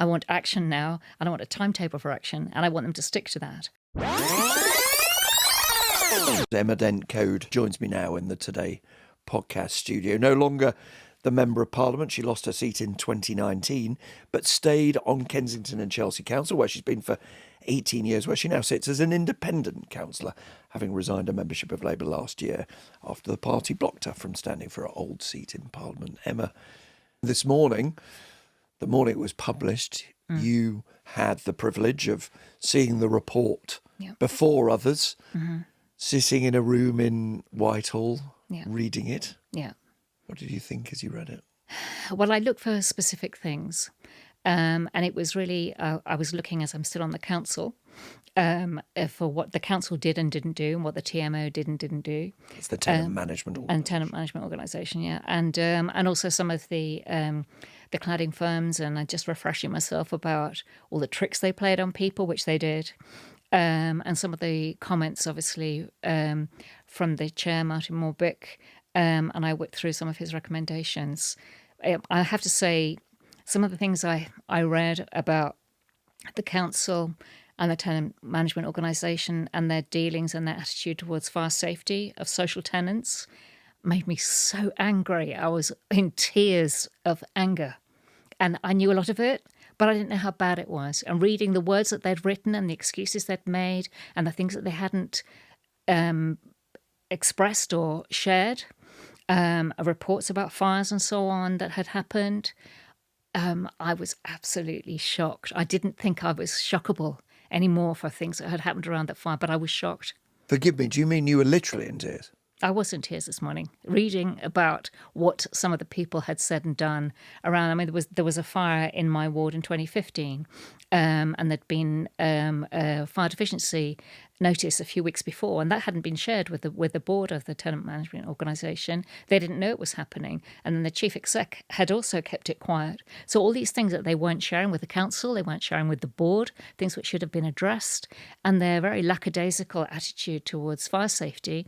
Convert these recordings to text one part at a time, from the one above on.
I want action now, and I want a timetable for action, and I want them to stick to that. Emma Dent Coad joins me now in the Today podcast studio. No longer the Member of Parliament. She lost her seat in 2019, but stayed on Kensington and Chelsea Council, where she's been for 18 years, where she now sits as an independent councillor, having resigned her membership of Labour last year after the party blocked her from standing for her old seat in Parliament. Emma, this morning, the morning it was published, you had the privilege of seeing the report before others, sitting in a room in Whitehall, reading it. Yeah. What did you think as you read it? Well, I looked for specific things. And it was really, I was looking, as I'm still on the council, for what the council did and didn't do, and what the TMO did and didn't do. It's the tenant management organisation. And tenant management organisation, yeah. And also some of the cladding firms, and I'm just refreshing myself about all the tricks they played on people, which they did. And some of the comments, obviously, from the chair, Martin Morbick, and I went through some of his recommendations. I have to say, some of the things I read about the council and the tenant management organisation and their dealings and their attitude towards fire safety of social tenants made me so angry. I was in tears of anger. And I knew a lot of it, but I didn't know how bad it was. And reading the words that they'd written and the excuses they'd made and the things that they hadn't expressed or shared, reports about fires and so on that had happened, I was absolutely shocked. I didn't think I was shockable anymore for things that had happened around that fire, but I was shocked. Forgive me, do you mean you were literally in tears? I was in tears this morning, reading about what some of the people had said and done around. I mean, there was a fire in my ward in 2015, and there'd been a fire deficiency notice a few weeks before, and that hadn't been shared with the board of the tenant management organisation. They didn't know it was happening, and then the chief exec had also kept it quiet. So all these things that they weren't sharing with the council, they weren't sharing with the board, things which should have been addressed, and their very lackadaisical attitude towards fire safety.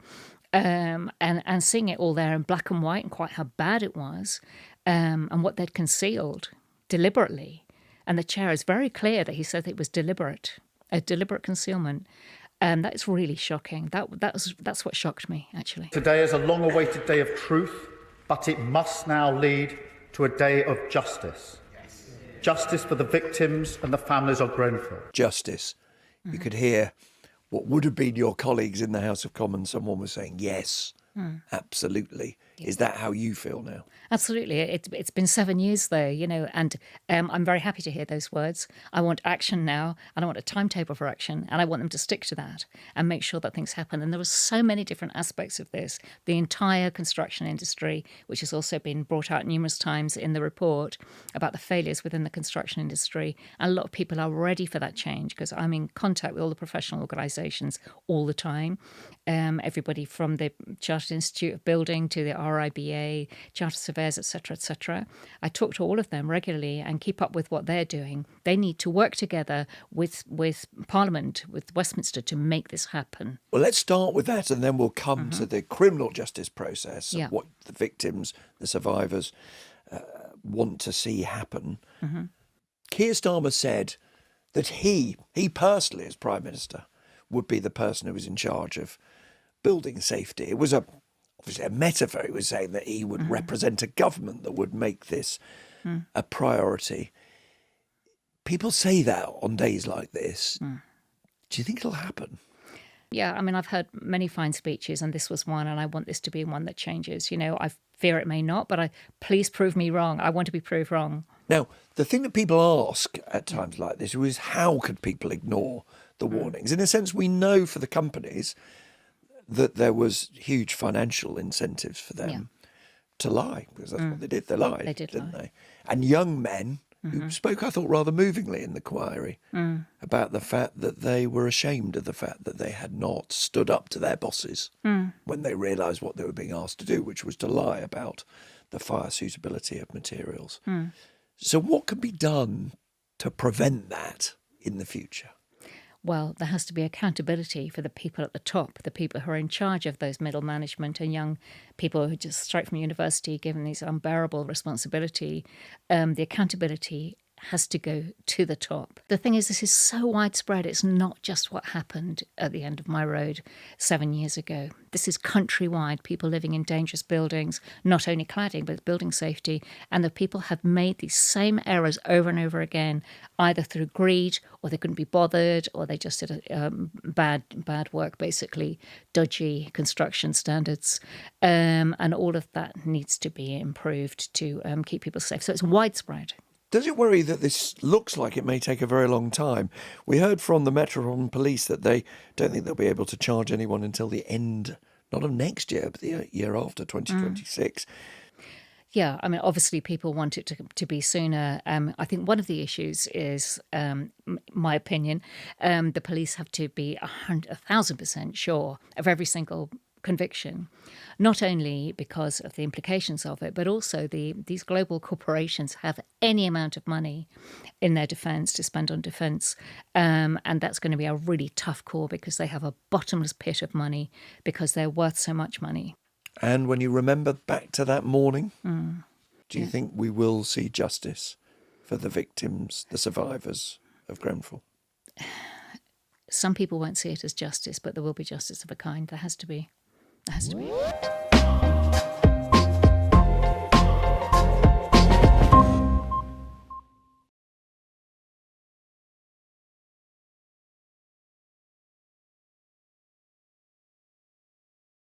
And seeing it all there in black and white and quite how bad it was, and what they'd concealed deliberately. And the chair is very clear that he said it was deliberate, a deliberate concealment. That is really shocking. That's what shocked me, actually. Today is a long-awaited day of truth, but it must now lead to a day of justice. Yes. Justice for the victims and the families of Grenfell. Justice. You could hear what would have been your colleagues in the House of Commons. Someone was saying, yes, absolutely. Yeah. Is that how you feel now? Absolutely. It's been 7 years, though, and I'm very happy to hear those words. I want action now, and I want a timetable for action, and I want them to stick to that and make sure that things happen. And there were so many different aspects of this. The entire construction industry, which has also been brought out numerous times in the report about the failures within the construction industry. And a lot of people are ready for that change, because I'm in contact with all the professional organisations all the time. Everybody from the Chartered Institute of Building to the RIBA, Chartered Surveyors, etc., etc. I talk to all of them regularly and keep up with what they're doing. They need to work together with Parliament, with Westminster, to make this happen. Well, let's start with that, and then we'll come to the criminal justice process, and what the victims, the survivors, want to see happen. Keir Starmer said that he personally, as Prime Minister, would be the person who was in charge of building safety. It was obviously a metaphor. He was saying that he would represent a government that would make this a priority. People say that on days like this. Do you think it'll happen? Yeah, I mean, I've heard many fine speeches, and this was one, and I want this to be one that changes. I fear it may not, but please prove me wrong. I want to be proved wrong. Now, the thing that people ask at times like this is, how could people ignore the warnings? In a sense, we know for the companies that there was huge financial incentives for them to lie, because that's what they did. They lied, didn't they? And young men who spoke, I thought, rather movingly in the inquiry about the fact that they were ashamed of the fact that they had not stood up to their bosses when they realised what they were being asked to do, which was to lie about the fire suitability of materials. So what can be done to prevent that in the future? Well, there has to be accountability for the people at the top, the people who are in charge of those middle management and young people who just straight from university, given this unbearable responsibility. The accountability has to go to the top. The thing is, this is so widespread. It's not just what happened at the end of my road 7 years ago. This is countrywide, people living in dangerous buildings, not only cladding, but building safety. And the people have made these same errors over and over again, either through greed, or they couldn't be bothered, or they just did bad work, basically, dodgy construction standards. And all of that needs to be improved to keep people safe. So it's widespread. Does it worry that this looks like it may take a very long time? We heard from the Metropolitan Police that they don't think they'll be able to charge anyone until the end, not of next year, but the year after, 2026. Yeah, I mean, obviously people want it to be sooner. I think one of the issues is, my opinion, the police have to be 1,000% sure of every single conviction, not only because of the implications of it, but also these global corporations have any amount of money in their defence to spend on defence, and that's going to be a really tough call because they have a bottomless pit of money because they're worth so much money. And when you remember back to that morning, do you think we will see justice for the victims, the survivors of Grenfell? Some people won't see it as justice, but there will be justice of a kind. There has to be. There has to be.